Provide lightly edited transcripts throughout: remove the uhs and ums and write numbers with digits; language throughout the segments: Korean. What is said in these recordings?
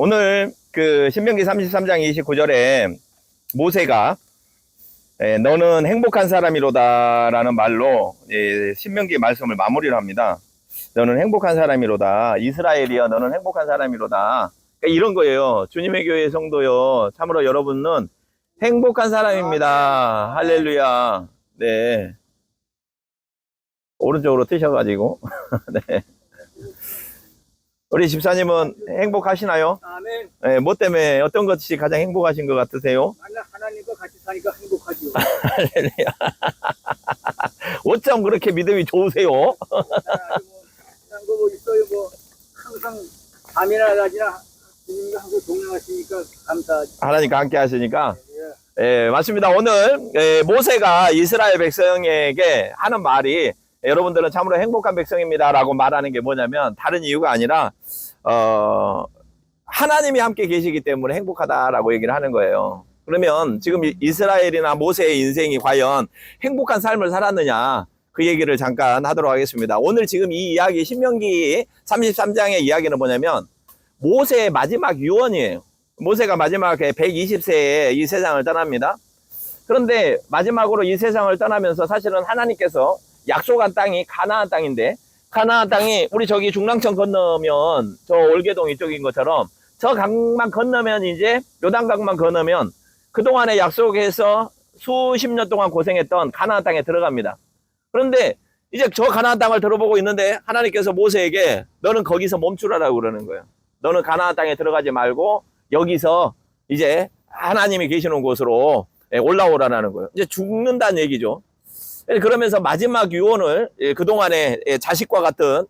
오늘 그 신명기 33장 29절에 모세가 너는 행복한 사람이로다 라는 말로 신명기 말씀을 마무리를 합니다. 너는 행복한 사람이로다. 이스라엘이여 너는 행복한 사람이로다. 그러니까 이런 거예요. 주님의 교회 성도요. 참으로 여러분은 행복한 사람입니다. 할렐루야. 네. 오른쪽으로 뜨셔가지고. 네. 우리 집사님은 행복하시나요? 아멘. 네, 뭐 때문에 어떤 것이 가장 행복하신 것 같으세요? 하나님과 같이 사니까 행복하죠. 할렐루야. 어쩜 그렇게 믿음이 좋으세요? 뭐 있어요. 뭐 항상 밤이나 낮이나 주님과 항상 동행하시니까 감사하죠. 하나님과 함께 하시니까. 예. 예, 맞습니다. 오늘 모세가 이스라엘 백성에게 하는 말이 여러분들은 참으로 행복한 백성입니다 라고 말하는 게 뭐냐면 다른 이유가 아니라 하나님이 함께 계시기 때문에 행복하다라고 얘기를 하는 거예요. 그러면 지금 이스라엘이나 모세의 인생이 과연 행복한 삶을 살았느냐, 그 얘기를 잠깐 하도록 하겠습니다. 오늘 지금 이 이야기, 신명기 33장의 이야기는 뭐냐면 모세의 마지막 유언이에요. 모세가 마지막에 120세에 이 세상을 떠납니다. 그런데 마지막으로 이 세상을 떠나면서 사실은 하나님께서 약속한 땅이 가나안 땅인데, 가나안 땅이 우리 저기 중랑천 건너면 저 올개동 이쪽인 것처럼 저 강만 건너면, 이제 요단강만 건너면 그동안에 약속해서 수십 년 동안 고생했던 가나안 땅에 들어갑니다. 그런데 이제 저 가나안 땅을 들어보고 있는데 하나님께서 모세에게 너는 거기서 멈추라라고 그러는 거예요. 너는 가나안 땅에 들어가지 말고 여기서 이제 하나님이 계시는 곳으로 올라오라는 거예요. 이제 죽는다는 얘기죠. 그러면서 마지막 유언을 그동안에 자식과 같은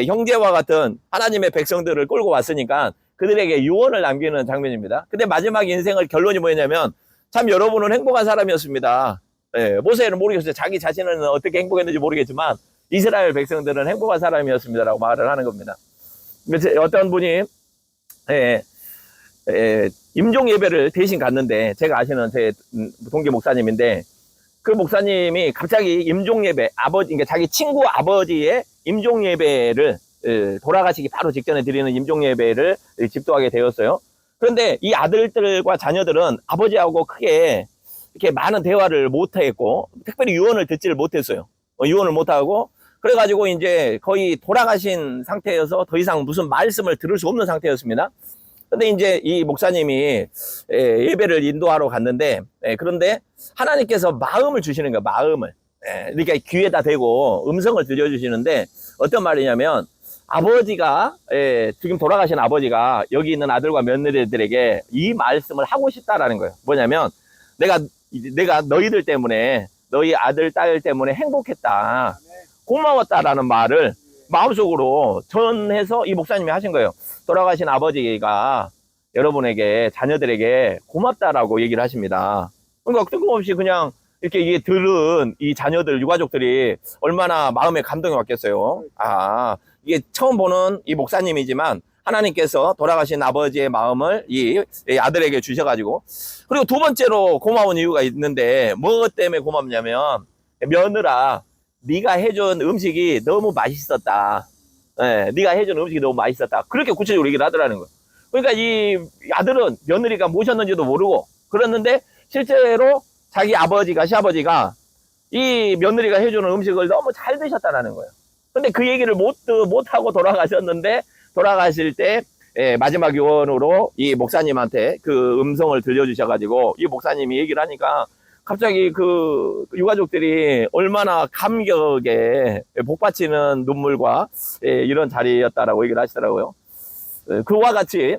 형제와 같은 하나님의 백성들을 끌고 왔으니까 그들에게 유언을 남기는 장면입니다. 근데 마지막 인생을 결론이 뭐냐면 참 여러분은 행복한 사람이었습니다. 모세는 모르겠어요. 자기 자신은 어떻게 행복했는지 모르겠지만 이스라엘 백성들은 행복한 사람이었습니다라고 말을 하는 겁니다. 어떤 분이 임종 예배를 대신 갔는데, 제가 아시는 제 동기 목사님인데 그 목사님이 갑자기 임종 예배, 그러니까 자기 친구 아버지의 임종 예배를 돌아가시기 바로 직전에 드리는 임종 예배를 집도하게 되었어요. 그런데 이 아들들과 자녀들은 아버지하고 크게 이렇게 많은 대화를 못했고 특별히 유언을 듣지를 못했어요. 유언을 못하고 그래가지고 이제 거의 돌아가신 상태여서 더 이상 무슨 말씀을 들을 수 없는 상태였습니다. 근데 이제 이 목사님이 예배를 인도하러 갔는데, 그런데 하나님께서 마음을 주시는 거예요. 마음을. 그러니까 귀에다 대고 음성을 들려주시는데 어떤 말이냐면, 아버지가 지금 돌아가신 아버지가 여기 있는 아들과 며느리들에게 이 말씀을 하고 싶다라는 거예요. 뭐냐면 내가 너희들 때문에, 너희 아들 딸 때문에 행복했다, 고마웠다라는 말을 마음속으로 전해서 이 목사님이 하신 거예요. 돌아가신 아버지가 여러분에게, 자녀들에게 고맙다라고 얘기를 하십니다. 그러니까 뜬금없이 그냥 이렇게 이게 들은 이 자녀들, 유가족들이 얼마나 마음에 감동이 왔겠어요. 이게 처음 보는 이 목사님이지만 하나님께서 돌아가신 아버지의 마음을 이 아들에게 주셔가지고, 그리고 두 번째로 고마운 이유가 있는데, 뭐 때문에 고맙냐면, 며느라, 네가 해준 음식이 너무 맛있었다. 네가 해준 음식이 너무 맛있었다. 그렇게 구체적으로 얘기를 하더라는 거예요. 그러니까 이 아들은 며느리가 모셨는지도 모르고 그랬는데, 실제로 자기 아버지가, 시아버지가 이 며느리가 해주는 음식을 너무 잘 드셨다는 거예요. 근데 그 얘기를 못하고 돌아가셨는데, 돌아가실 때 마지막 유언으로 이 목사님한테 그 음성을 들려주셔가지고 이 목사님이 얘기를 하니까 갑자기 그 유가족들이 얼마나 감격에 복받치는 눈물과 이런 자리였다라고 얘기를 하시더라고요. 그와 같이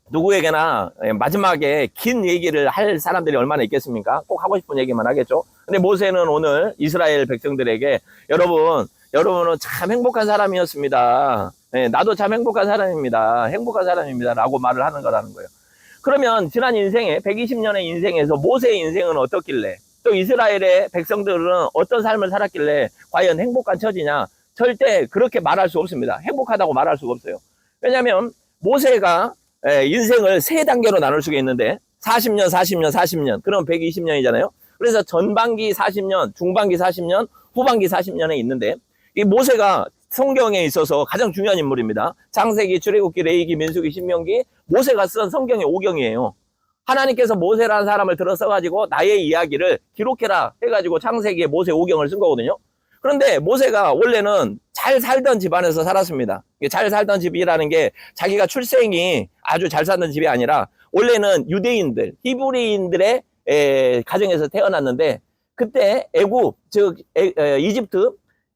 누구에게나 마지막에 긴 얘기를 할 사람들이 얼마나 있겠습니까? 꼭 하고 싶은 얘기만 하겠죠. 근데 모세는 오늘 이스라엘 백성들에게 여러분은 참 행복한 사람이었습니다. 나도 참 행복한 사람입니다. 행복한 사람입니다. 라고 말을 하는 거라는 거예요. 그러면 지난 인생에, 120년의 인생에서 모세의 인생은 어떻길래, 또 이스라엘의 백성들은 어떤 삶을 살았길래 과연 행복한 처지냐? 절대 그렇게 말할 수 없습니다. 행복하다고 말할 수가 없어요. 왜냐하면 모세가 인생을 세 단계로 나눌 수가 있는데 40년, 40년, 40년, 그럼 120년이잖아요. 그래서 전반기 40년, 중반기 40년, 후반기 40년에 있는데, 이 모세가 성경에 있어서 가장 중요한 인물입니다. 창세기, 출애굽기, 레위기, 민수기, 신명기, 모세가 쓴 성경의 오경이에요. 하나님께서 모세라는 사람을 들어 써가지고 나의 이야기를 기록해라 해가지고 창세기에 모세 오경을 쓴 거거든요. 그런데 모세가 원래는 잘 살던 집안에서 살았습니다. 잘 살던 집이라는 게 자기가 출생이 아주 잘 살던 집이 아니라 원래는 유대인들, 히브리인들의 가정에서 태어났는데 그때 애굽, 즉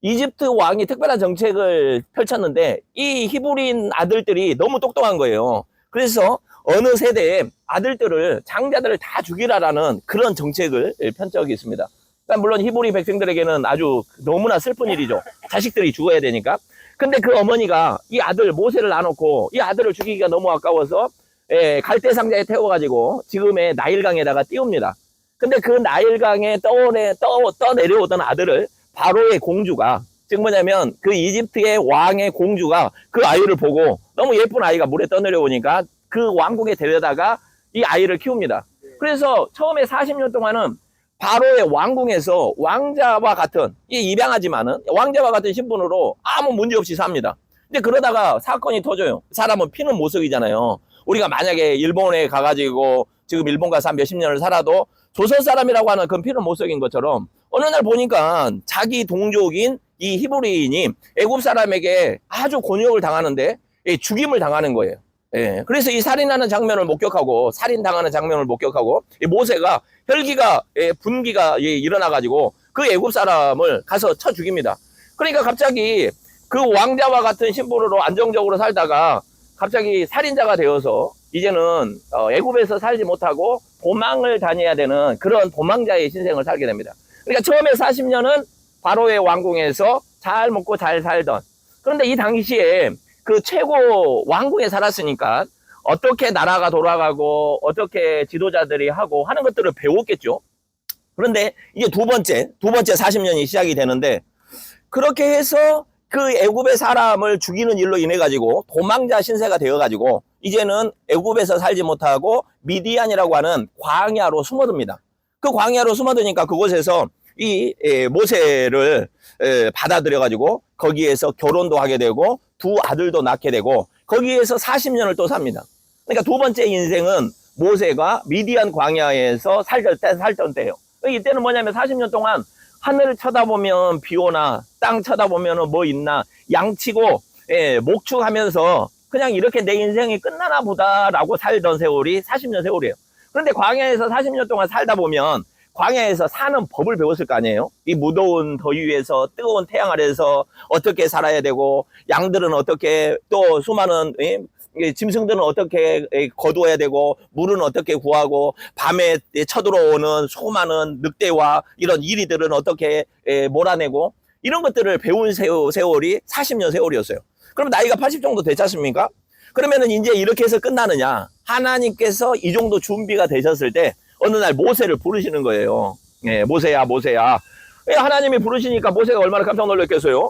이집트 왕이 특별한 정책을 펼쳤는데 이 히브리인 아들들이 너무 똑똑한 거예요. 그래서 어느 세대에 아들들을 장자들을 다 죽이라라는 그런 정책을 편 적이 있습니다. 그러니까 물론 히브리 백성들에게는 아주 너무나 슬픈 일이죠. 자식들이 죽어야 되니까. 근데 그 어머니가 이 아들 모세를 놔놓고 이 아들을 죽이기가 너무 아까워서 갈대 상자에 태워가지고 지금의 나일강에다가 띄웁니다. 근데 그 나일강에 떠내려오던 아들을 바로의 공주가, 즉 뭐냐면 그 이집트의 왕의 공주가 그 아이를 보고 너무 예쁜 아이가 물에 떠내려오니까 그 왕궁에 데려다가 이 아이를 키웁니다. 그래서 처음에 40년 동안은 바로의 왕궁에서 왕자와 같은, 입양하지만은 왕자와 같은 신분으로 아무 문제 없이 삽니다. 근데 그러다가 사건이 터져요. 사람은 피는 못 속이잖아요. 우리가 만약에 일본에 가가지고 지금 일본 가서 한 몇십 년을 살아도 조선 사람이라고 하는 그 피는 못 속인 것처럼 어느 날 보니까 자기 동족인 이 히브리인이 애굽 사람에게 아주 곤욕을 당하는데 죽임을 당하는 거예요. 예, 그래서 이 살인하는 장면을 목격하고 살인당하는 장면을 목격하고 이 모세가 혈기가 분기가 일어나가지고 그 애굽 사람을 가서 쳐 죽입니다. 그러니까 갑자기 그 왕자와 같은 신분으로 안정적으로 살다가 갑자기 살인자가 되어서 이제는 애굽에서 살지 못하고 도망을 다녀야 되는 그런 도망자의 신생을 살게 됩니다. 그러니까 처음에 40년은 바로의 왕궁에서 잘 먹고 잘 살던, 그런데 이 당시에 그 최고 왕궁에 살았으니까 어떻게 나라가 돌아가고 어떻게 지도자들이 하고 하는 것들을 배웠겠죠. 그런데 이제 두 번째 40년이 시작이 되는데 그렇게 해서 그 애굽의 사람을 죽이는 일로 인해 가지고 도망자 신세가 되어 가지고 이제는 애굽에서 살지 못하고 미디안이라고 하는 광야로 숨어듭니다. 그 광야로 숨어드니까 그곳에서 이 모세를 받아들여 가지고 거기에서 결혼도 하게 되고 두 아들도 낳게 되고 거기에서 40년을 또 삽니다. 그러니까 두 번째 인생은 모세가 미디안 광야에서 살던 때예요. 이때는 뭐냐면 40년 동안 하늘을 쳐다보면 비 오나 땅 쳐다보면 뭐 있나 양치고 목축하면서 그냥 이렇게 내 인생이 끝나나 보다라고 살던 세월이 40년 세월이에요. 그런데 광야에서 40년 동안 살다 보면 광야에서 사는 법을 배웠을 거 아니에요. 이 무더운 더위 위에서 뜨거운 태양 아래에서 어떻게 살아야 되고 양들은 어떻게 또 수많은 짐승들은 어떻게 거두어야 되고 물은 어떻게 구하고 밤에 쳐들어오는 수많은 늑대와 이런 이리들은 어떻게 몰아내고 이런 것들을 배운 세월이 40년 세월이었어요. 그럼 나이가 80 정도 되지 않습니까? 그러면은 이제 이렇게 해서 끝나느냐? 하나님께서 이 정도 준비가 되셨을 때 어느 날 모세를 부르시는 거예요. 모세야, 모세야. 하나님이 부르시니까 모세가 얼마나 깜짝 놀랐겠어요?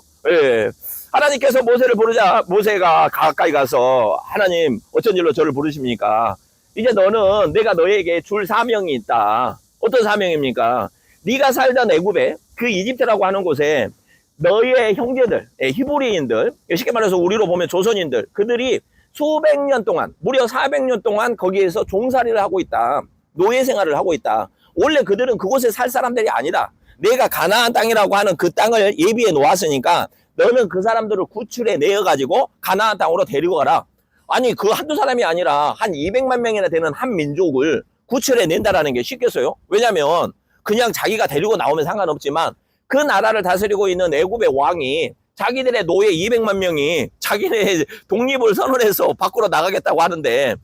하나님께서 모세를 부르자 모세가 가까이 가서 하나님 어쩐 일로 저를 부르십니까? 이제 너는 내가 너에게 줄 사명이 있다. 어떤 사명입니까? 네가 살던 애굽에 그 이집트라고 하는 곳에 너의 형제들, 히브리인들, 쉽게 말해서 우리로 보면 조선인들, 그들이 수백 년 동안, 무려 400년 동안 거기에서 종살이를 하고 있다. 노예 생활을 하고 있다. 원래 그들은 그곳에 살 사람들이 아니다. 내가 가나안 땅이라고 하는 그 땅을 예비해 놓았으니까 너는 그 사람들을 구출해 내어가지고 가나안 땅으로 데리고 가라. 아니 그 한두 사람이 아니라 한 200만 명이나 되는 한 민족을 구출해 낸다라는 게 쉽겠어요? 왜냐면 그냥 자기가 데리고 나오면 상관없지만 그 나라를 다스리고 있는 애굽의 왕이 자기들의 노예 200만 명이 자기네 독립을 선언해서 밖으로 나가겠다고 하는데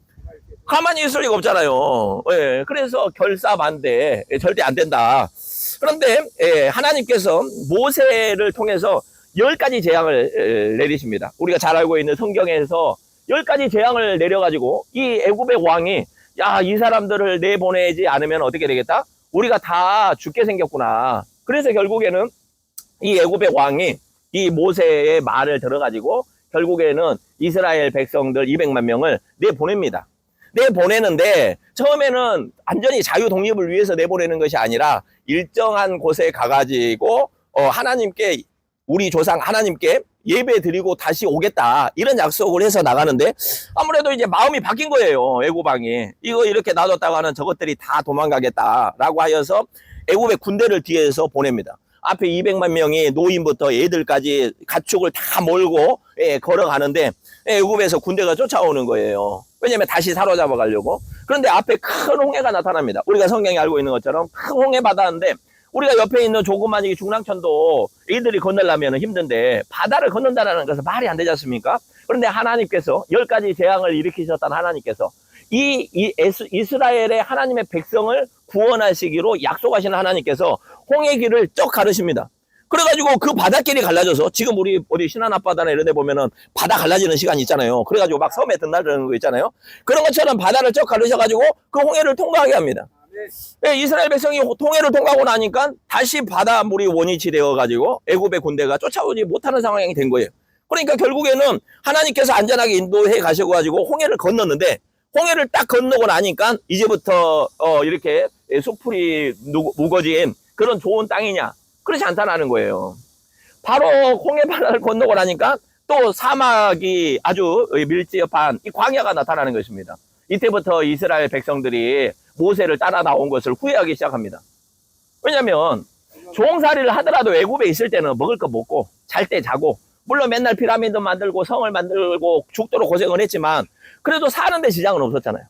가만히 있을 리가 없잖아요. 그래서 결사반대, 절대 안 된다. 그런데 하나님께서 모세를 통해서 10가지 재앙을 내리십니다. 우리가 잘 알고 있는 성경에서 10가지 재앙을 내려가지고 이 애굽의 왕이 야, 이 사람들을 내보내지 않으면 어떻게 되겠다? 우리가 다 죽게 생겼구나. 그래서 결국에는 이 애굽의 왕이 이 모세의 말을 들어가지고 결국에는 이스라엘 백성들 200만 명을 내보냅니다. 내보내는데 처음에는 완전히 자유 독립을 위해서 내보내는 것이 아니라 일정한 곳에 가가지고 하나님께 우리 조상 하나님께 예배 드리고 다시 오겠다. 이런 약속을 해서 나가는데 아무래도 이제 마음이 바뀐 거예요. 애굽왕이. 이거 이렇게 놔뒀다가는 저것들이 다 도망가겠다라고 하여서 애굽의 군대를 뒤에서 보냅니다. 앞에 200만 명이 노인부터 애들까지 가축을 다 몰고 걸어가는데 애굽에서 군대가 쫓아오는 거예요. 왜냐면 다시 사로잡아 가려고. 그런데 앞에 큰 홍해가 나타납니다. 우리가 성경에 알고 있는 것처럼 큰 홍해 바다인데 우리가 옆에 있는 조그만 이 중랑천도 애들이 건너려면 힘든데 바다를 건넌다는 것은 말이 안 되지 않습니까? 그런데 하나님께서 10가지 재앙을 일으키셨던 하나님께서 이스라엘의 하나님의 백성을 구원하시기로 약속하시는 하나님께서 홍해 길을 쩍 가르십니다. 그래가지고 그 바닷길이 갈라져서 지금 우리 어디 신안 앞바다나 이런 데 보면은 바다 갈라지는 시간이 있잖아요. 그래가지고 막 섬에 드나드는 거 있잖아요. 그런 것처럼 바다를 쩍 가르셔가지고 그 홍해를 통과하게 합니다. 네, 이스라엘 백성이 홍해를 통과하고 나니까 다시 바닷물이 원위치 되어가지고 애굽의 군대가 쫓아오지 못하는 상황이 된 거예요. 그러니까 결국에는 하나님께서 안전하게 인도해 가셔가지고 홍해를 건넜는데 홍해를 딱 건너고 나니까 이제부터 이렇게 수풀이 무거진 그런 좋은 땅이냐? 그렇지 않다는 거예요. 바로 홍해 바다를 건너고 나니까 또 사막이 아주 밀집한 이 광야가 나타나는 것입니다. 이때부터 이스라엘 백성들이 모세를 따라 나온 것을 후회하기 시작합니다. 왜냐하면 종살이를 하더라도 애굽에 있을 때는 먹을 거 먹고 잘 때 자고 물론 맨날 피라미드 만들고 성을 만들고 죽도록 고생을 했지만 그래도 사는데 지장은 없었잖아요.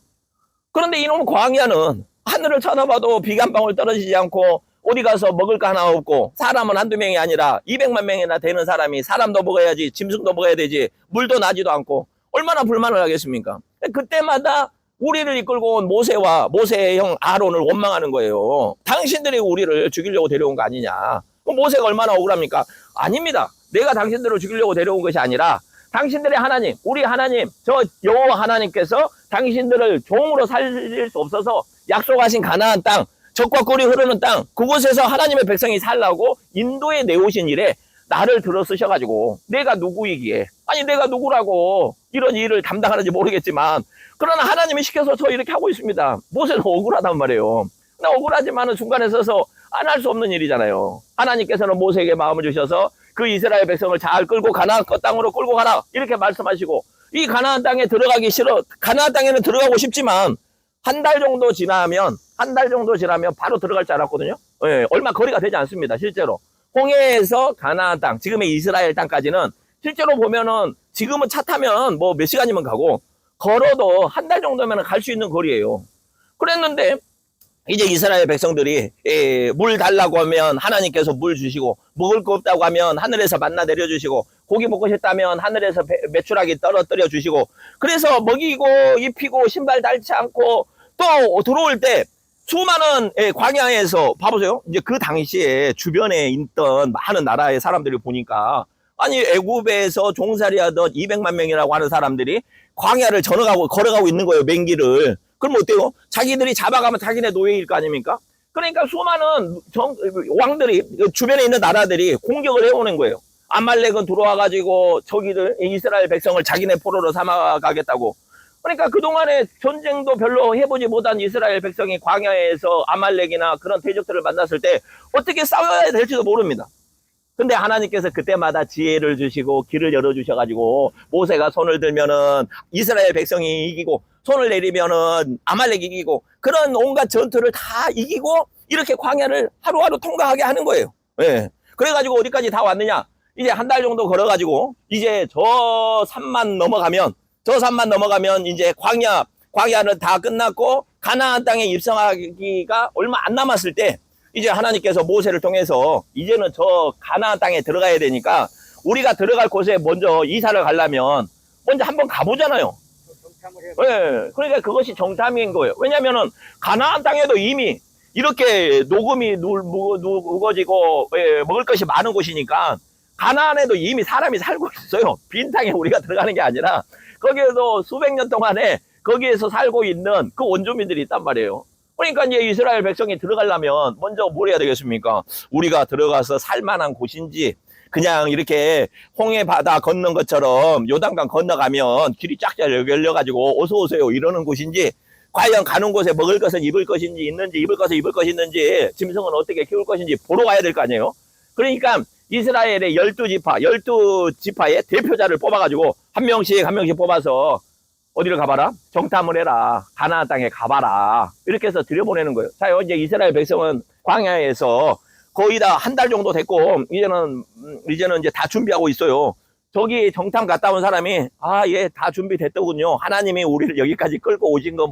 그런데 이놈 광야는 하늘을 쳐다봐도 비가 한 방울 떨어지지 않고 어디 가서 먹을 거 하나 없고 사람은 한두 명이 아니라 200만 명이나 되는 사람이 사람도 먹어야지 짐승도 먹어야 되지 물도 나지도 않고 얼마나 불만을 하겠습니까? 그때마다 우리를 이끌고 온 모세와 모세의 형 아론을 원망하는 거예요. 당신들이 우리를 죽이려고 데려온 거 아니냐. 모세가 얼마나 억울합니까? 아닙니다. 내가 당신들을 죽이려고 데려온 것이 아니라 당신들의 하나님, 우리 하나님, 저 여호와 하나님께서 당신들을 종으로 살릴 수 없어서 약속하신 가나안 땅, 적과 꿀이 흐르는 땅, 그곳에서 하나님의 백성이 살라고 인도에 내오신 일에 나를 들어 쓰셔가지고 내가 누구이기에, 아니 내가 누구라고 이런 일을 담당하는지 모르겠지만 그러나 하나님이 시켜서 저 이렇게 하고 있습니다. 모세는 억울하단 말이에요. 나 억울하지만은 중간에 서서 안 할 수 없는 일이잖아요. 하나님께서는 모세에게 마음을 주셔서 그 이스라엘 백성을 잘 끌고 가나안 땅으로 끌고 가라 이렇게 말씀하시고 이 가나안 땅에 들어가기 싫어. 가나안 땅에는 들어가고 싶지만 한 달 정도 지나면 바로 들어갈 줄 알았거든요. 예, 얼마 거리가 되지 않습니다. 실제로 홍해에서 가나안 땅, 지금의 이스라엘 땅까지는 실제로 보면은 지금은 차 타면 뭐 몇 시간이면 가고 걸어도 한 달 정도면 갈 수 있는 거리예요. 그랬는데 이제 이스라엘 백성들이 물 달라고 하면 하나님께서 물 주시고 먹을 거 없다고 하면 하늘에서 만나 내려주시고 고기 먹고 싶다면 하늘에서 메추라기 떨어뜨려 주시고 그래서 먹이고 입히고 신발 닳지 않고 또 들어올 때 수많은 광야에서 봐보세요. 이제 그 당시에 주변에 있던 많은 나라의 사람들이 보니까 아니 애굽에서 종살이하던 200만 명이라고 하는 사람들이 광야를 걸어가고 있는 거예요. 맹기를. 그럼 어때요? 자기들이 잡아가면 자기네 노예일 거 아닙니까? 그러니까 수많은 왕들이 주변에 있는 나라들이 공격을 해오는 거예요. 아말렉은 들어와가지고 저기들 이스라엘 백성을 자기네 포로로 삼아가겠다고. 그러니까 그동안에 전쟁도 별로 해보지 못한 이스라엘 백성이 광야에서 아말렉이나 그런 대적들을 만났을 때 어떻게 싸워야 될지도 모릅니다. 근데 하나님께서 그때마다 지혜를 주시고 길을 열어주셔가지고 모세가 손을 들면은 이스라엘 백성이 이기고 손을 내리면은 아말렉이 이기고 그런 온갖 전투를 다 이기고 이렇게 광야를 하루하루 통과하게 하는 거예요. 예. 그래가지고 어디까지 다 왔느냐? 이제 한 달 정도 걸어가지고 이제 저 산만 넘어가면 이제 광야는 다 끝났고 가나안 땅에 입성하기가 얼마 안 남았을 때 이제 하나님께서 모세를 통해서 이제는 저 가나안 땅에 들어가야 되니까 우리가 들어갈 곳에 먼저 이사를 가려면 먼저 한번 가보잖아요. 네, 그러니까 그것이 정탐인 거예요. 왜냐면은 가나안 땅에도 이미 이렇게 녹음이 무거지고 먹을 것이 많은 곳이니까 가나안에도 이미 사람이 살고 있어요. 빈 땅에 우리가 들어가는 게 아니라 거기에도 수백 년 동안에 거기에서 살고 있는 그 원주민들이 있단 말이에요. 그러니까 이제 이스라엘 백성이 들어가려면 먼저 뭘 해야 되겠습니까? 우리가 들어가서 살만한 곳인지 그냥 이렇게 홍해 바다 건넌 것처럼 요단강 건너가면 길이 쫙 열려가지고 어서 오세요 이러는 곳인지 과연 가는 곳에 먹을 것은 입을 것인지 있는지 입을 것은 입을 것이 있는지 짐승은 어떻게 키울 것인지 보러 가야 될 거 아니에요? 그러니까 이스라엘의 12지파의 대표자를 뽑아가지고 한 명씩 뽑아서 어디를 가봐라? 정탐을 해라. 가나안 땅에 가봐라. 이렇게 해서 들여보내는 거예요. 자요, 이제 이스라엘 백성은 광야에서 거의 다 한 달 정도 됐고, 이제는 이제 다 준비하고 있어요. 저기 정탐 갔다 온 사람이, 예, 다 준비됐더군요. 하나님이 우리를 여기까지 끌고 오신 거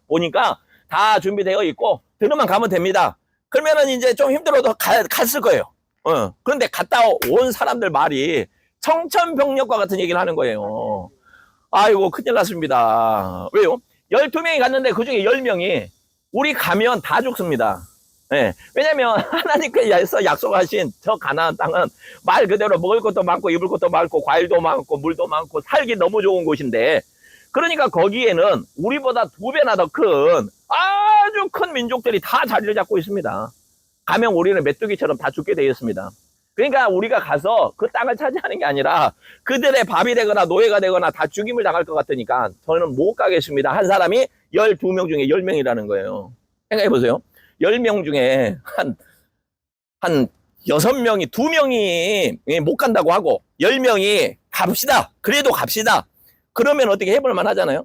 보니까 다 준비되어 있고, 들으만 가면 됩니다. 그러면은 이제 좀 힘들어도 갔을 거예요. 그런데 갔다 온 사람들 말이 청천벽력과 같은 얘기를 하는 거예요. 아이고, 큰일 났습니다. 왜요? 12명이 갔는데 그 중에 10명이 우리 가면 다 죽습니다. 예. 왜냐면 하나님께서 약속하신 저 가나안 땅은 말 그대로 먹을 것도 많고 입을 것도 많고 과일도 많고 물도 많고 살기 너무 좋은 곳인데, 그러니까 거기에는 우리보다 2배나 더 큰 아주 큰 민족들이 다 자리를 잡고 있습니다. 가면 우리는 메뚜기처럼 다 죽게 되어 있습니다. 그러니까 우리가 가서 그 땅을 차지하는 게 아니라 그들의 밥이 되거나 노예가 되거나 다 죽임을 당할 것 같으니까 저는 못 가겠습니다. 한 사람이 12명 중에 10명이라는 거예요. 생각해 보세요. 10명 중에 한 6명이, 2명이 못 간다고 하고 10명이 갑시다. 그래도 갑시다. 그러면 어떻게 해볼만 하잖아요.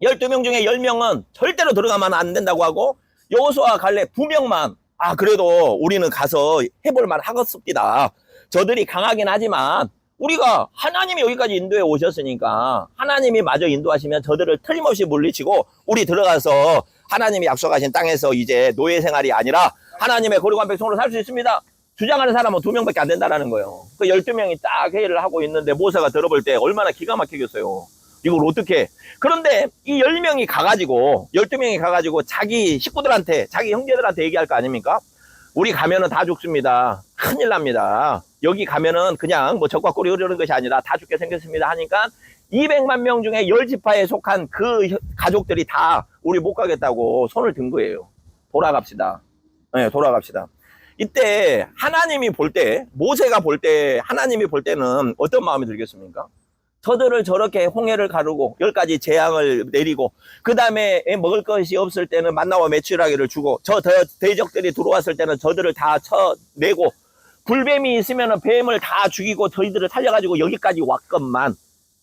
12명 중에 10명은 절대로 들어가면 안 된다고 하고 여호수아 갈렙 2명만 그래도 우리는 가서 해볼만 하겠습니다. 저들이 강하긴 하지만 우리가 하나님이 여기까지 인도해 오셨으니까 하나님이 마저 인도하시면 저들을 틀림없이 물리치고 우리 들어가서 하나님이 약속하신 땅에서 이제 노예 생활이 아니라 하나님의 거룩한 백성으로 살 수 있습니다. 주장하는 사람은 2명밖에 안 된다는 거예요. 그 12명이 딱 회의를 하고 있는데 모세가 들어볼 때 얼마나 기가 막히겠어요. 이걸 어떻게. 그런데 이 10명이 가가지고 12명이 가가지고 자기 식구들한테, 자기 형제들한테 얘기할 거 아닙니까? 우리 가면은 다 죽습니다. 큰일 납니다. 여기 가면은 그냥 뭐 적과 꿀이 흐르는 것이 아니라 다 죽게 생겼습니다 하니까 200만 명 중에 10지파에 속한 그 가족들이 다 우리 못 가겠다고 손을 든 거예요. 돌아갑시다. 네, 돌아갑시다. 이때 하나님이 볼 때, 모세가 볼 때, 하나님이 볼 때는 어떤 마음이 들겠습니까? 저들을 저렇게 홍해를 가르고 10가지 재앙을 내리고 그 다음에 먹을 것이 없을 때는 만나와 메추라기를 주고 저 대적들이 들어왔을 때는 저들을 다 쳐내고 불뱀이 있으면 뱀을 다 죽이고 저희들을 살려가지고 여기까지 왔건만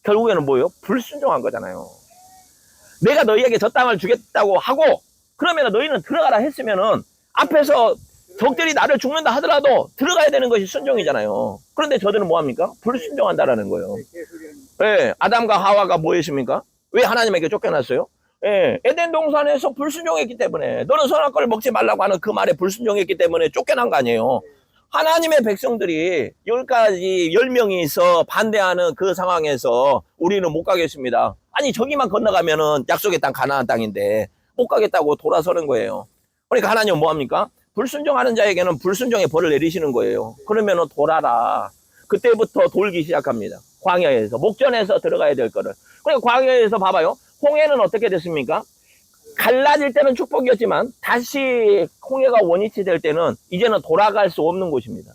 결국에는 뭐예요? 불순종한 거잖아요. 내가 너희에게 저 땅을 주겠다고 하고 그러면 너희는 들어가라 했으면은 앞에서 적들이 나를 죽는다 하더라도 들어가야 되는 것이 순종이잖아요. 그런데 저들은 뭐합니까? 불순종한다라는 거예요. 예, 아담과 하와가 뭐 했습니까? 왜 하나님에게 쫓겨났어요? 예, 에덴 동산에서 불순종했기 때문에, 너는 선악과를 먹지 말라고 하는 그 말에 불순종했기 때문에 쫓겨난 거 아니에요. 하나님의 백성들이 10명이 있어 반대하는 그 상황에서 우리는 못 가겠습니다. 아니 저기만 건너가면은 약속의 땅 가나안 땅인데 못 가겠다고 돌아서는 거예요. 그러니까 하나님은 뭐합니까? 불순종하는 자에게는 불순종의 벌을 내리시는 거예요. 그러면은 돌아라. 그때부터 돌기 시작합니다. 광야에서, 목전에서 들어가야 될 거를. 그러니까 광야에서 봐봐요. 홍해는 어떻게 됐습니까? 갈라질 때는 축복이었지만 다시 홍해가 원위치 될 때는 이제는 돌아갈 수 없는 곳입니다.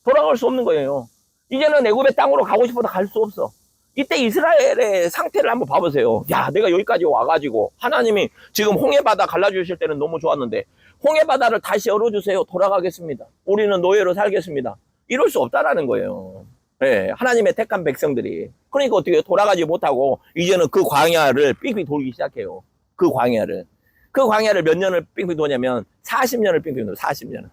돌아갈 수 없는 거예요. 이제는 애굽의 땅으로 가고 싶어도 갈 수 없어. 이때 이스라엘의 상태를 한번 봐보세요. 야, 내가 여기까지 와가지고 하나님이 지금 홍해바다 갈라주실 때는 너무 좋았는데 홍해바다를 다시 열어주세요. 돌아가겠습니다. 우리는 노예로 살겠습니다. 이럴 수 없다라는 거예요. 네, 하나님의 택한 백성들이. 그러니까 어떻게 돌아가지 못하고 이제는 그 광야를 삥삥 돌기 시작해요. 그 광야를 몇 년을 삥삥 도냐면 40년을 삥삥 돌아요. 40년을.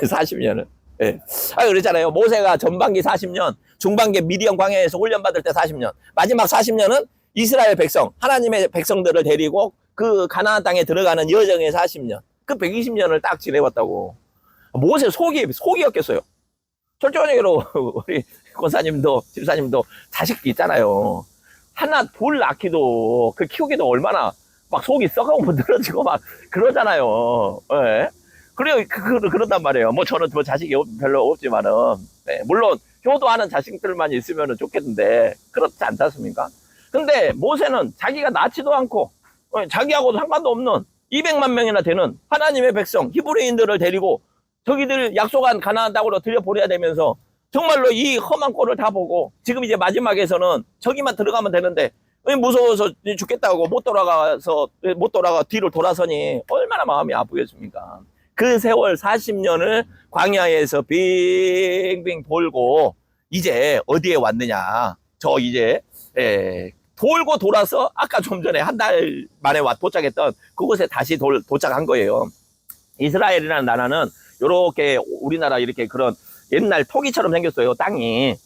40년을. 예. 그랬잖아요. 모세가 전반기 40년, 중반기 미디안 광야에서 훈련받을 때 40년, 마지막 40년은 이스라엘 백성, 하나님의 백성들을 데리고 그 가나안 땅에 들어가는 여정의 40년, 그 120년을 딱 지내왔다고. 모세 속이었겠어요. 솔직한 얘기로 우리 권사님도 집사님도 자식 있잖아요. 하나 둘 낳기도 그 키우기도 얼마나 막 속이 썩어고 늘어지고 막 그러잖아요. 예. 그래요. 그런단 말이에요. 뭐 저는 뭐 자식이 별로 없지만은 네. 물론 효도하는 자식들만 있으면 좋겠는데 그렇지 않지 않습니까? 근데 모세는 자기가 낳지도 않고 자기하고도 상관도 없는 200만 명이나 되는 하나님의 백성 히브리인들을 데리고 저기들 약속한 가나안 땅으로 들여보내야 되면서 정말로 이 험한 꼴을 다 보고 지금 이제 마지막에서는 저기만 들어가면 되는데 무서워서 죽겠다고 못 돌아가 뒤로 돌아서니 얼마나 마음이 아프겠습니까? 그 세월 40년을 광야에서 빙빙 돌고 이제 어디에 왔느냐. 저 이제 돌고 돌아서 아까 좀 전에 한 달 만에 도착했던 그곳에 다시 도착한 거예요. 이스라엘이라는 나라는 요렇게 우리나라 이렇게 그런 옛날 토기처럼 생겼어요. 땅이.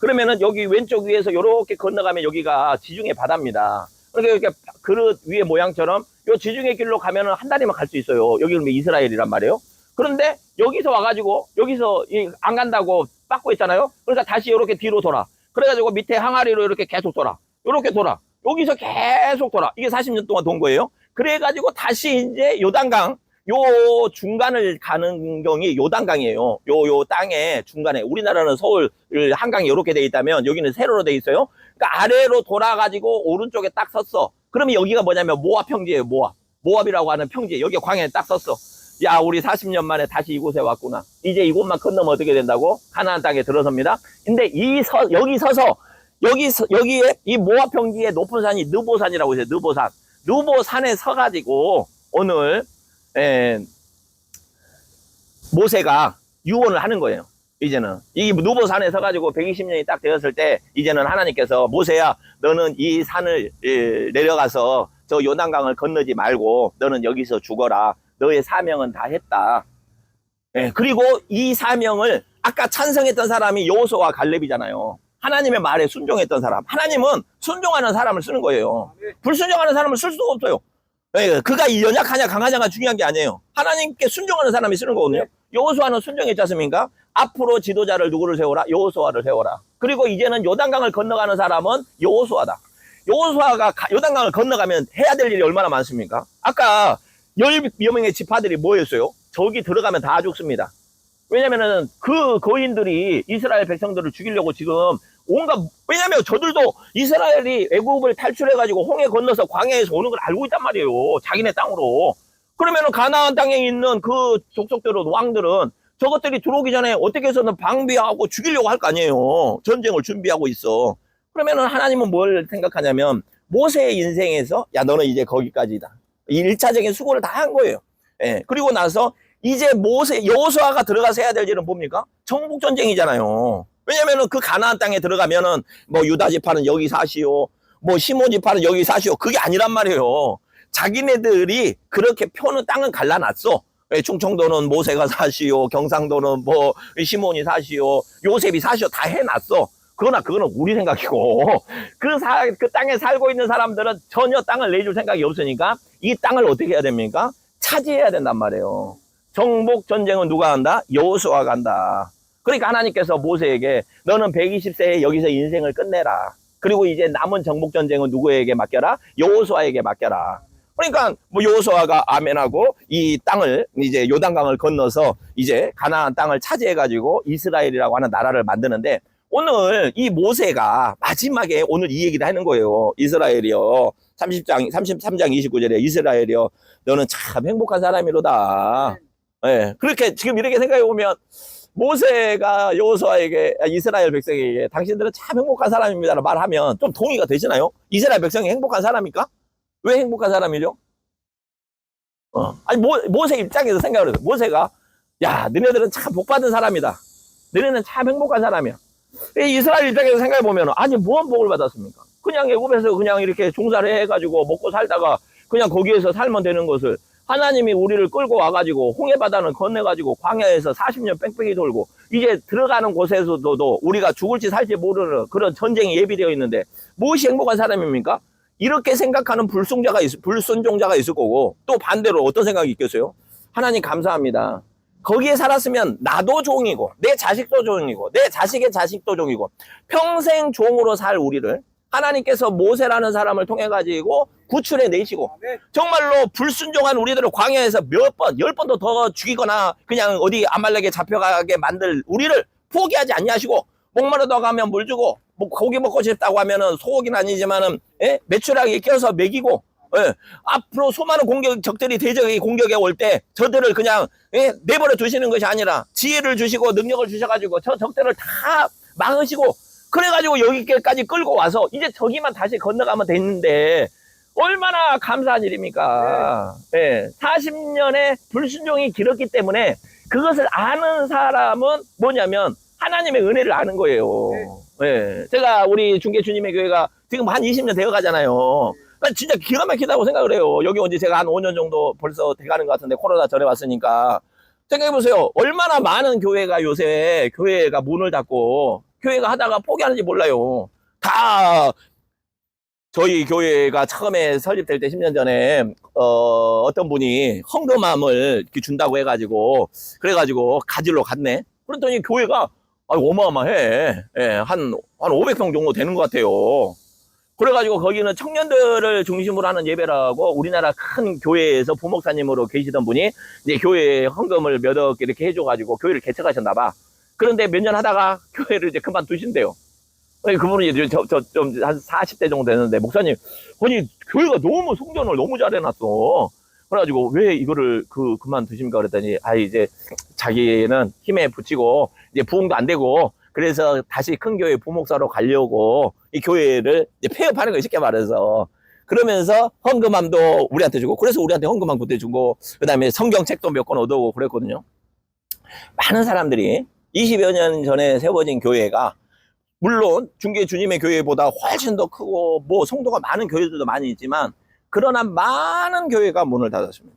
그러면은 여기 왼쪽 위에서 요렇게 건너가면 여기가 지중해 바다입니다. 그러니까 이렇게 그릇 위에 모양처럼 요 지중해 길로 가면은 한 달이면 갈 수 있어요. 여기 그러면 이스라엘이란 말이에요. 그런데 여기서 와가지고 여기서 안 간다고 빠꾸 했잖아요. 그러니까 다시 요렇게 뒤로 돌아. 그래가지고 밑에 항아리로 이렇게 계속 돌아. 요렇게 돌아. 여기서 계속 돌아. 이게 40년 동안 돈 거예요. 그래가지고 다시 이제 요단강 요 중간을 가는 경이 요단강이에요. 요 땅의 중간에 우리나라는 서울 한강이 이렇게 돼 있다면 여기는 세로로 돼 있어요. 그러니까 아래로 돌아가지고 오른쪽에 딱 섰어. 그러면 여기가 뭐냐면 모압 평지예요. 모압이라고 하는 평지. 여기 광야에 딱 섰어. 야, 우리 40년 만에 다시 이곳에 왔구나. 이제 이곳만 건너면 어떻게 된다고? 가나안 땅에 들어섭니다. 근데 여기 서서 여기에 이 모압 평지의 높은 산이 느보산이라고 있어요. 느보산에 서가지고 오늘 모세가 유언을 하는 거예요. 이제는 이 느보산에 서가지고 120년이 딱 되었을 때 이제는 하나님께서 모세야 너는 이 산을 내려가서 저 요단강을 건너지 말고 너는 여기서 죽어라. 너의 사명은 다 했다. 그리고 이 사명을 아까 찬성했던 사람이 여호수아와 갈렙이잖아요. 하나님의 말에 순종했던 사람. 하나님은 순종하는 사람을 쓰는 거예요. 불순종하는 사람을 쓸 수가 없어요. 그가 연약하냐 강하냐가 중요한 게 아니에요. 하나님께 순종하는 사람이 쓰는 거거든요. 여호수아는 순종했지 않습니까? 앞으로 지도자를 누구를 세워라? 여호수아를 세워라. 그리고 이제는 요단강을 건너가는 사람은 여호수아다. 여호수아가 요단강을 건너가면 해야 될 일이 얼마나 많습니까? 아까 10명의 지파들이 뭐였어요? 저기 들어가면 다 죽습니다. 왜냐면은 그 거인들이 이스라엘 백성들을 죽이려고 지금 왜냐면 저들도 이스라엘이 애굽을 탈출해가지고 홍해 건너서 광야에서 오는 걸 알고 있단 말이에요. 자기네 땅으로. 그러면은 가나안 땅에 있는 그 족속들은, 왕들은 저것들이 들어오기 전에 어떻게 해서는 방비하고 죽이려고 할 거 아니에요. 전쟁을 준비하고 있어. 그러면은 하나님은 뭘 생각하냐면 모세의 인생에서 야, 너는 이제 거기까지다. 이 1차적인 수고를 다 한 거예요. 그리고 나서 이제 여호수아가 들어가서 해야 될 일은 뭡니까? 정복전쟁이잖아요. 왜냐면은 그 가나안 땅에 들어가면은 뭐 유다 지파는 여기 사시오, 뭐 시몬 지파는 여기 사시오. 그게 아니란 말이에요. 자기네들이 그렇게 표는 땅은 갈라놨어. 충청도는 모세가 사시오, 경상도는 뭐 시몬이 사시오, 요셉이 사시오 다 해놨어. 그거는 우리 생각이고 그 땅에 살고 있는 사람들은 전혀 땅을 내줄 생각이 없으니까 이 땅을 어떻게 해야 됩니까? 차지해야 된단 말이에요. 정복 전쟁은 누가 한다? 여호수아가 한다. 그러니까 하나님께서 모세에게 너는 120세에 여기서 인생을 끝내라. 그리고 이제 남은 정복 전쟁은 누구에게 맡겨라? 여호수아에게 맡겨라. 그러니까 뭐 여호수아가 아멘하고 이 땅을 이제 요단강을 건너서 이제 가나안 땅을 차지해가지고 이스라엘이라고 하는 나라를 만드는데 오늘 이 모세가 마지막에 오늘 이 얘기를 하는 거예요. 이스라엘이요. 33장 29절에 이스라엘이요. 너는 참 행복한 사람이로다. 그렇게 지금 이렇게 생각해 보면 모세가 여호수아에게 이스라엘 백성에게 당신들은 참 행복한 사람입니다라고 말하면 좀 동의가 되시나요? 이스라엘 백성이 행복한 사람입니까? 왜 행복한 사람이죠? 아니 모세 입장에서 생각을 해요. 모세가 야 너네들은 참 복받은 사람이다. 너네는 참 행복한 사람이야. 이스라엘 입장에서 생각해 보면 아니 무슨 복을 받았습니까? 그냥 애굽에서 그냥 이렇게 종사를 해가지고 먹고 살다가 그냥 거기에서 살면 되는 것을 하나님이 우리를 끌고 와가지고 홍해바다는 건너가지고 광야에서 40년 뺑뺑이 돌고 이제 들어가는 곳에서도 우리가 죽을지 살지 모르는 그런 전쟁이 예비되어 있는데 무엇이 행복한 사람입니까? 이렇게 생각하는 불순종자가 있을 거고 또 반대로 어떤 생각이 있겠어요? 하나님 감사합니다. 거기에 살았으면 나도 종이고 내 자식도 종이고 내 자식의 자식도 종이고 평생 종으로 살 우리를 하나님께서 모세라는 사람을 통해 가지고 구출해 내시고 정말로 불순종한 우리들을 광야에서 몇 번, 10번도 더 죽이거나 그냥 어디 아말렉에 잡혀가게 만들 우리를 포기하지 아니하시고 목마르다고 하면 물 주고 뭐 고기 먹고 싶다고 하면은 소고기는 아니지만은 메추라기 껴서 먹이고 앞으로 수많은 적들이 대적이 공격에 올 때 저들을 그냥 내버려 두시는 것이 아니라 지혜를 주시고 능력을 주셔가지고 저 적들을 다 막으시고 그래가지고 여기까지 끌고 와서 이제 저기만 다시 건너가면 됐는데 얼마나 감사한 일입니까? 예, 40년의 불순종이 길었기 때문에 그것을 아는 사람은 뭐냐면 하나님의 은혜를 아는 거예요. 예, 제가 우리 중계 주님의 교회가 지금 한 20년 되어 가잖아요. 그러니까 진짜 기가 막히다고 생각을 해요. 여기 온 지 제가 한 5년 정도 벌써 돼가는 것 같은데 코로나 전에 왔으니까 생각해보세요. 얼마나 많은 교회가 요새 교회가 문을 닫고 교회가 하다가 포기하는지 몰라요. 다 저희 교회가 처음에 설립될 때 10년 전에 어떤 분이 헌금함을 이렇게 준다고 해가지고 그래가지고 가지러 갔네. 그랬더니 교회가 어마어마해. 예, 한 500평 정도 되는 것 같아요. 그래가지고 거기는 청년들을 중심으로 하는 예배라고 우리나라 큰 교회에서 부목사님으로 계시던 분이 이제 교회에 헌금을 몇억 이렇게 해줘가지고 교회를 개척하셨나봐. 그런데 몇 년 하다가 교회를 이제 그만두신대요. 그분은 이제 좀 한 40대 정도 되는데, 목사님, 아니, 교회가 너무 성전을 너무 잘 해놨어. 그래가지고, 왜 이거를 그만두십니까? 그랬더니, 이제 자기는 힘에 붙이고, 이제 부흥도 안 되고, 그래서 다시 큰 교회 부목사로 가려고 이 교회를 이제 폐업하는 거예요, 쉽게 말해서. 그러면서 헌금함도 우리한테 주고, 그래서 우리한테 헌금함 그때 주고, 그 다음에 성경책도 몇 권 얻어오고 그랬거든요. 많은 사람들이 20여 년 전에 세워진 교회가 물론 중계 주님의 교회보다 훨씬 더 크고 뭐 성도가 많은 교회들도 많이 있지만 그러나 많은 교회가 문을 닫았습니다.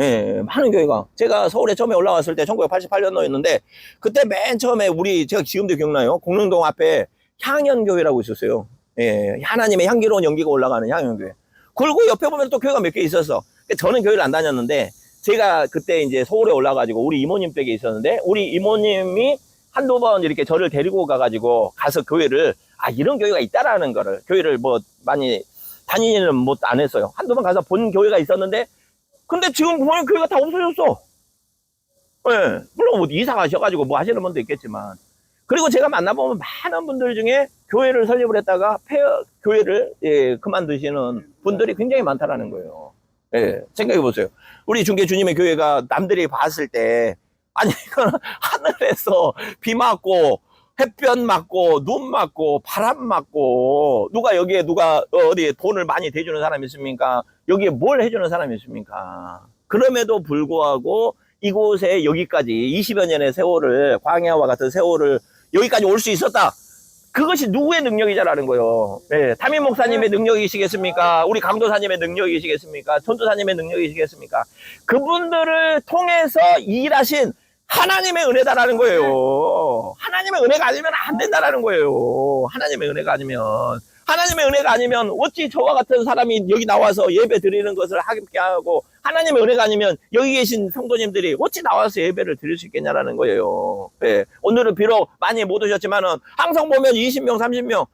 예, 많은 교회가. 제가 서울에 처음에 올라왔을 때 1988년도였는데 그때 맨 처음에 제가 지금도 기억나요. 공릉동 앞에 향연교회라고 있었어요. 예, 하나님의 향기로운 연기가 올라가는 향연교회. 그리고 옆에 보면 또 교회가 몇 개 있었어. 저는 교회를 안 다녔는데 제가 그때 이제 서울에 올라가지고 우리 이모님 댁에 있었는데 우리 이모님이 한두 번 이렇게 저를 데리고 가가지고 가서 교회를 이런 교회가 있다라는 거를 교회를 뭐 많이 다니지는 못 안 했어요. 한두 번 가서 본 교회가 있었는데 근데 지금 보면 교회가 다 없어졌어. 예, 물론 뭐 이사 가셔가지고 뭐 하시는 분도 있겠지만 그리고 제가 만나보면 많은 분들 중에 교회를 설립을 했다가 교회를 그만두시는 분들이 굉장히 많다라는 거예요. 예, 생각해 보세요. 우리 중계 주님의 교회가 남들이 봤을 때 이거는 하늘에서 비 맞고 햇볕 맞고 눈 맞고 바람 맞고 여기에 누가 어디 돈을 많이 대주는 사람이 있습니까? 여기에 뭘 해주는 사람이 있습니까? 그럼에도 불구하고 이곳에 여기까지 20여 년의 세월을 광야와 같은 세월을 여기까지 올 수 있었다. 그것이 누구의 능력이자라는 거예요. 네, 담임 목사님의 능력이시겠습니까? 우리 강도사님의 능력이시겠습니까? 전도사님의 능력이시겠습니까? 그분들을 통해서 일하신 하나님의 은혜다라는 거예요. 하나님의 은혜가 아니면 안 된다라는 거예요. 하나님의 은혜가 아니면 어찌 저와 같은 사람이 여기 나와서 예배 드리는 것을 함께 하고 하나님의 은혜가 아니면 여기 계신 성도님들이 어찌 나와서 예배를 드릴 수 있겠냐라는 거예요. 네. 오늘은 비록 많이 못 오셨지만은 항상 보면 20명, 30명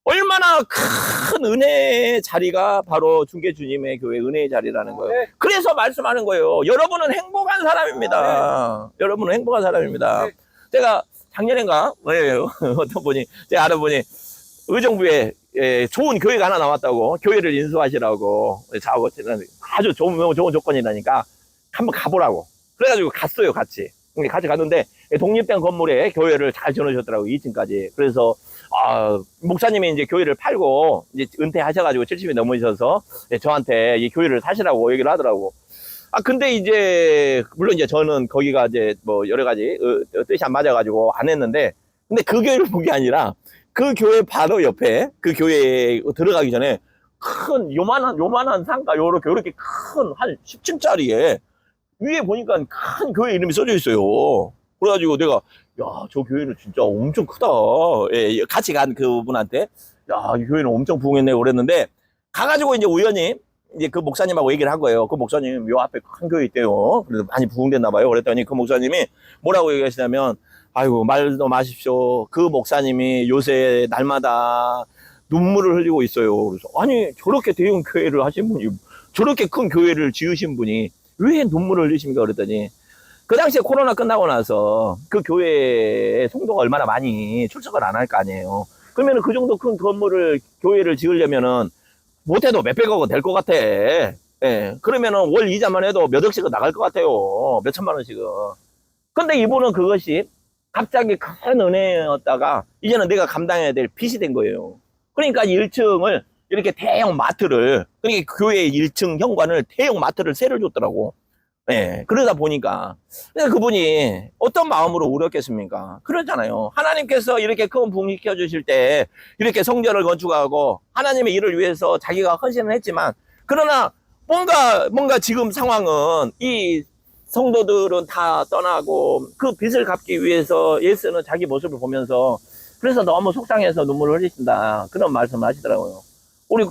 얼마나 큰 은혜의 자리가 바로 중계 주님의 교회 은혜의 자리라는 거예요. 네. 그래서 말씀하는 거예요. 여러분은 행복한 사람입니다. 네. 여러분은 행복한 사람입니다. 네. 제가 작년인가 어떤 분이 제가 아는 분이 의정부에 좋은 교회가 하나 나왔다고 교회를 인수하시라고 아주 좋은 조건이라니까 한번 가보라고 그래가지고 갔어요. 같이 갔는데 독립된 건물에 교회를 잘 지어놓으셨더라고요. 2층까지. 그래서 목사님이 이제 교회를 팔고 이제 은퇴하셔가지고 70이 넘으셔서 저한테 이 교회를 사시라고 얘기를 하더라고. 근데 이제 물론 이제 저는 거기가 이제 뭐 여러 가지 뜻이 안 맞아가지고 안 했는데 근데 그 교회를 본 게 아니라 그 교회 바로 옆에 그 교회에 들어가기 전에 큰 요만한 상가 요렇게 큰 한 10층짜리에 위에 보니까 큰 교회 이름이 써져 있어요. 그래가지고 내가 저 교회는 진짜 엄청 크다. 예, 같이 간 그분한테 이 교회는 엄청 부흥했네요 그랬는데 가가지고 이제 우연히 이제 그 목사님하고 얘기를 한 거예요. 그 목사님 요 앞에 큰 교회 있대요. 그래서 많이 부흥됐나 봐요. 그랬더니 그 목사님이 뭐라고 얘기하시냐면 아이고 말도 마십시오. 그 목사님이 요새 날마다 눈물을 흘리고 있어요. 그래서 아니 저렇게 대형 교회를 하신 분이 저렇게 큰 교회를 지으신 분이 왜 눈물을 흘리십니까? 그랬더니 그 당시에 코로나 끝나고 나서 그 교회에 성도가 얼마나 많이 출석을 안 할 거 아니에요. 그러면 그 정도 큰 교회를 지으려면은 못해도 몇백억 원 될 것 같아. 예. 그러면은 월 이자만 해도 몇 억씩은 나갈 것 같아요. 몇 천만 원씩은. 근데 이분은 그것이 갑자기 큰 은혜였다가 이제는 내가 감당해야 될 빚이 된 거예요. 그러니까 1층을 이렇게 대형 마트를, 그러니까 교회 1층 현관을 대형 마트를 세를 줬더라고. 예, 그러다 보니까. 근데 그분이 어떤 마음으로 울었겠습니까? 그러잖아요. 하나님께서 이렇게 큰 부흥시켜 주실 때, 이렇게 성전을 건축하고, 하나님의 일을 위해서 자기가 헌신을 했지만, 그러나, 뭔가 지금 상황은, 이 성도들은 다 떠나고, 그 빚을 갚기 위해서 예수는 자기 모습을 보면서, 그래서 너무 속상해서 눈물을 흘리신다. 그런 말씀 하시더라고요. 우리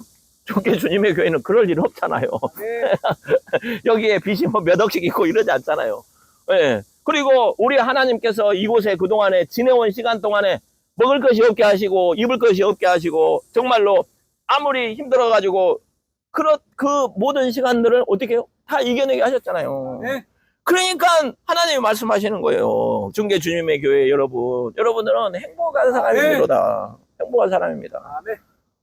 좋게 주님의 교회는 그럴 일 없잖아요. 네. 여기에 빚이 뭐 몇 억씩 있고 이러지 않잖아요. 예. 그리고 우리 하나님께서 이곳에 그동안에 지내온 시간 동안에 먹을 것이 없게 하시고 입을 것이 없게 하시고 정말로 아무리 힘들어가지고 그 모든 시간들을 어떻게 해요? 다 이겨내게 하셨잖아요. 네. 그러니까 하나님이 말씀하시는 거예요. 중계 주님의 교회 여러분들은 행복한 사람입니다. 행복한 사람입니다. 아멘.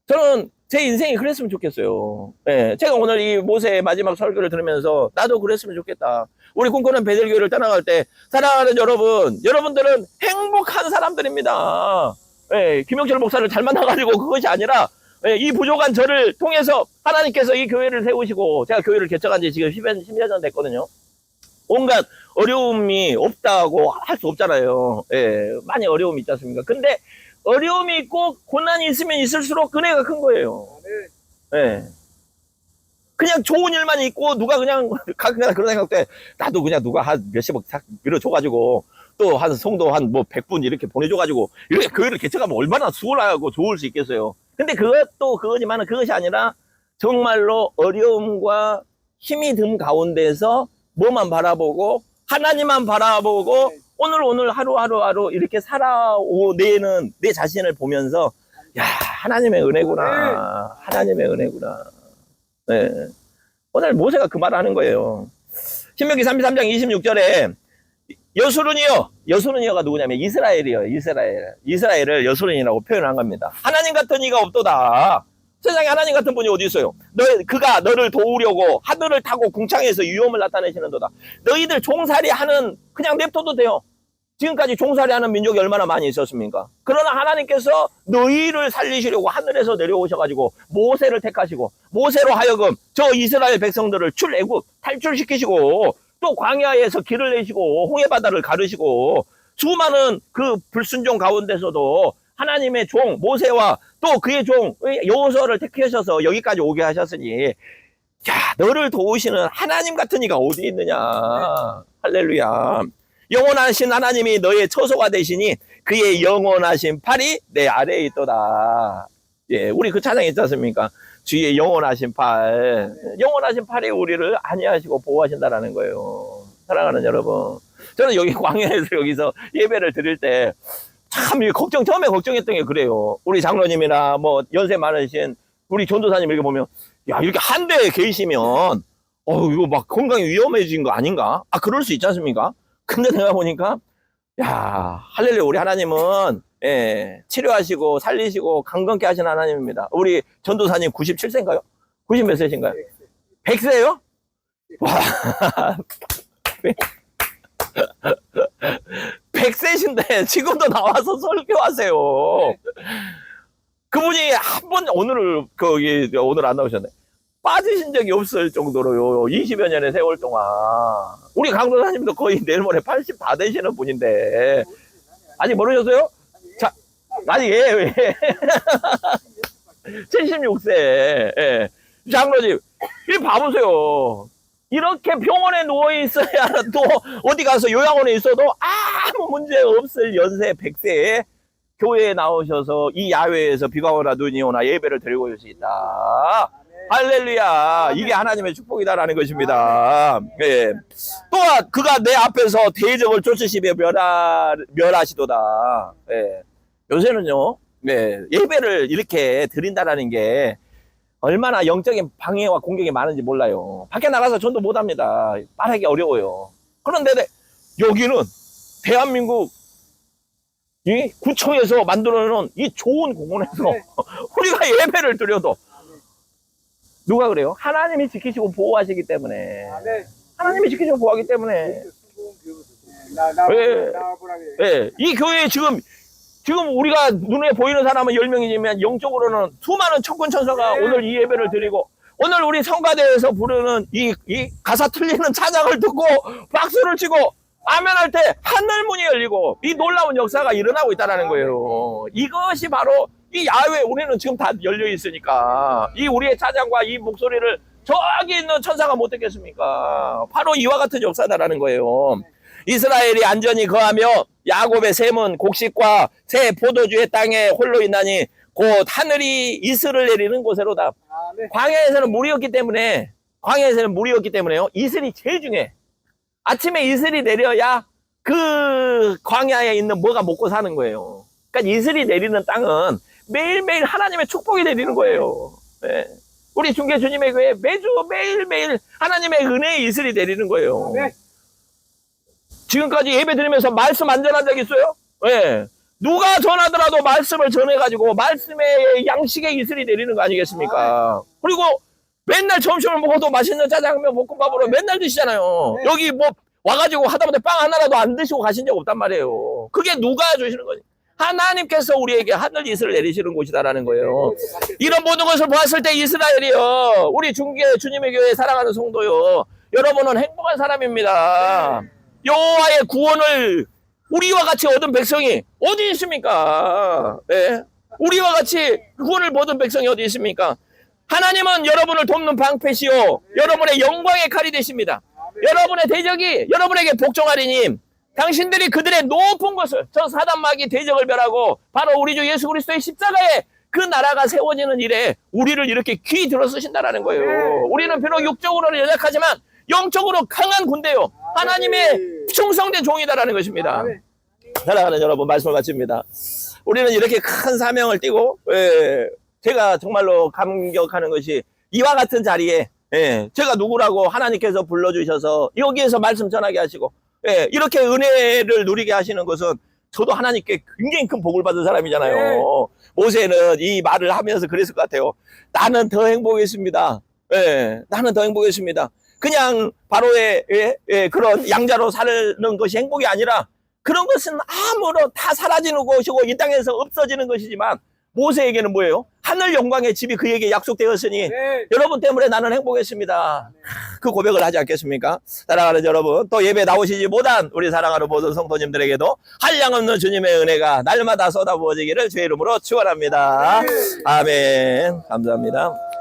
저는 제 인생이 그랬으면 좋겠어요. 예, 제가 오늘 이 모세의 마지막 설교를 들으면서 나도 그랬으면 좋겠다. 우리 꿈꾸는 베들교회를 떠나갈 때 사랑하는 여러분들은 행복한 사람들입니다. 예, 김용철 목사를 잘 만나가지고 그것이 아니라 예, 이 부족한 저를 통해서 하나님께서 이 교회를 세우시고 제가 교회를 개척한 지 지금 10여 년 됐거든요. 온갖 어려움이 없다고 할 수 없잖아요. 예, 많이 어려움이 있지 않습니까? 근데 어려움이 있고 고난이 있으면 있을수록 은혜가 큰 거예요. 예. 그냥 좋은 일만 있고 누가 그냥 가끔가다 그런 생각돼. 나도 그냥 누가 한 몇십억 밀어줘가지고 또 한 성도 한 뭐 100분 이렇게 보내줘가지고 이렇게 교회를 개척하면 얼마나 수월하고 좋을 수 있겠어요. 근데 그것도 그거지만 그것이 아니라 정말로 어려움과 힘이 든 가운데서 뭐만 바라보고 하나님만 바라보고 오늘 하루 이렇게 살아내는 내 자신을 보면서 야 하나님의 은혜구나. 하나님의 은혜구나. 네. 오늘 모세가 그 말을 하는 거예요. 신명기 33장 26절에 여수른이가 누구냐면 이스라엘이에요. 이스라엘을 여수른이라고 표현한 겁니다. 하나님 같은 이가 없도다. 세상에 하나님 같은 분이 어디 있어요? 그가 너를 도우려고 하늘을 타고 궁창에서 위험을 나타내시는도다. 너희들 종살이 하는 그냥 냅둬도 돼요. 지금까지 종살이 하는 민족이 얼마나 많이 있었습니까? 그러나 하나님께서 너희를 살리시려고 하늘에서 내려오셔가지고 모세를 택하시고 모세로 하여금 저 이스라엘 백성들을 출애굽 탈출시키시고 또 광야에서 길을 내시고 홍해바다를 가르시고 수많은 그 불순종 가운데서도 하나님의 종 모세와 또 그의 종 여호수아를 택하셔서 여기까지 오게 하셨으니 야 너를 도우시는 하나님 같은 이가 어디 있느냐. 할렐루야. 영원하신 하나님이 너의 처소가 되시니 그의 영원하신 팔이 내 아래에 있도다. 예, 우리 그 찬양 있지 않습니까? 주의 영원하신 팔. 영원하신 팔이 우리를 안위하시고 보호하신다라는 거예요. 사랑하는 여러분. 저는 여기 광야에서 여기서 예배를 드릴 때 참 처음에 걱정했던 게 그래요. 우리 장로님이나 뭐 연세 많으신 우리 전도사님 이렇게 보면 야, 이렇게 한 대에 계시면 이거 막 건강이 위험해진 거 아닌가? 그럴 수 있지 않습니까? 근데 내가 보니까 야 할렐루야 우리 하나님은 예, 치료하시고 살리시고 강건케 하신 하나님입니다. 우리 전도사님 97세인가요? 90 몇 세신가요? 100세요? 와 100세신데 지금도 나와서 설교하세요. 그분이 한 번 오늘 안 나오셨네. 빠지신 적이 없을 정도로요. 20여 년의 세월 동안. 우리 강도사님도 거의 내일 모레 80 다 되시는 분인데. 아직 모르셨어요? 자, 아니, 예. 76세. 예. 장로님, 이 봐보세요. 이렇게 병원에 누워있어야 또 어디 가서 요양원에 있어도 아무 문제 없을 연세 100세에 교회에 나오셔서 이 야외에서 비가 오나 눈이 오나 예배를 드리고 올 수 있다. 할렐루야. 이게 하나님의 축복이다라는 것입니다. 예. 또한 그가 내 앞에서 대적을 쫓으시며 멸하시도다. 예. 요새는요, 예. 예배를 이렇게 드린다라는 게 얼마나 영적인 방해와 공격이 많은지 몰라요. 밖에 나가서 전도 못합니다. 말하기 어려워요. 그런데 여기는 대한민국 이 구청에서 만들어놓은 이 좋은 공원에서 우리가 예배를 드려도 누가 그래요? 하나님이 지키시고 보호하시기 때문에. 하나님이 지키시고 보호하기 때문에. 이 교회에 지금 지금 우리가 눈에 보이는 사람은 10명이지만 영적으로는 수많은 천군천사가 오늘 이 예배를 드리고 오늘 우리 성가대에서 부르는 이 가사 틀리는 찬양을 듣고 박수를 치고 아멘할 때 하늘문이 열리고 이 놀라운 역사가 일어나고 있다는 거예요. 이것이 바로 이 야외 우리는 지금 다 열려 있으니까 이 우리의 찬양과 이 목소리를 저기 있는 천사가 못 듣겠습니까? 바로 이와 같은 역사다라는 거예요. 이스라엘이 안전히 거하며 야곱의 샘은 곡식과 새 포도주의 땅에 홀로 있나니 곧 하늘이 이슬을 내리는 곳으로다. 아멘. 광야에서는 물이었기 때문에요. 이슬이 제일 중요해. 아침에 이슬이 내려야 그 광야에 있는 뭐가 먹고 사는 거예요. 그러니까 이슬이 내리는 땅은 매일매일 하나님의 축복이 내리는 거예요. 네. 우리 중계 주님의 교회 매주 매일매일 하나님의 은혜의 이슬이 내리는 거예요. 아멘. 지금까지 예배 드리면서 말씀 안 전한 적 있어요? 네. 누가 전하더라도 말씀을 전해가지고 말씀의 양식의 이슬이 내리는 거 아니겠습니까? 그리고 맨날 점심을 먹어도 맛있는 짜장면 볶음밥으로 맨날 드시잖아요. 네. 여기 뭐 와가지고 하다못해 빵 하나라도 안 드시고 가신 적 없단 말이에요. 그게 누가 주시는 거지? 하나님께서 우리에게 하늘 이슬을 내리시는 곳이다라는 거예요. 이런 모든 것을 보았을 때 이스라엘이요, 우리 중계 주님의 교회 사랑하는 성도요, 여러분은 행복한 사람입니다. 여호와의 구원을 우리와 같이 얻은 백성이 어디 있습니까? 네. 우리와 같이 구원을 얻은 백성이 어디 있습니까? 하나님은 여러분을 돕는 방패시요 여러분의 영광의 칼이 되십니다. 여러분의 대적이 여러분에게 복종하리니 당신들이 그들의 높은 것을 저 사단마귀 대적을 멸하고 바로 우리 주 예수 그리스도의 십자가에 그 나라가 세워지는 일에 우리를 이렇게 귀 들어 쓰신다라는 거예요. 우리는 비록 육적으로는 연약하지만 영적으로 강한 군대요, 하나님의 충성된 종이다라는 것입니다. 사랑하는 여러분, 말씀을 마칩니다. 우리는 이렇게 큰 사명을 띠고, 제가 정말로 감격하는 것이 이와 같은 자리에, 제가 누구라고 하나님께서 불러주셔서 여기에서 말씀 전하게 하시고, 이렇게 은혜를 누리게 하시는 것은 저도 하나님께 굉장히 큰 복을 받은 사람이잖아요. 모세는 이 말을 하면서 그랬을 것 같아요. 나는 더 행복했습니다. 나는 더 행복했습니다. 그냥 바로의 그런 양자로 사는 것이 행복이 아니라 그런 것은 아무런 다 사라지는 것이고 이 땅에서 없어지는 것이지만 모세에게는 뭐예요? 하늘 영광의 집이 그에게 약속되었으니 여러분 때문에 나는 행복했습니다. 그 고백을 하지 않겠습니까? 사랑하는 여러분, 또 예배 나오시지 못한 우리 사랑하는 모든 성도님들에게도 한량없는 주님의 은혜가 날마다 쏟아부어지기를 주의 이름으로 축원합니다. 아멘. 감사합니다.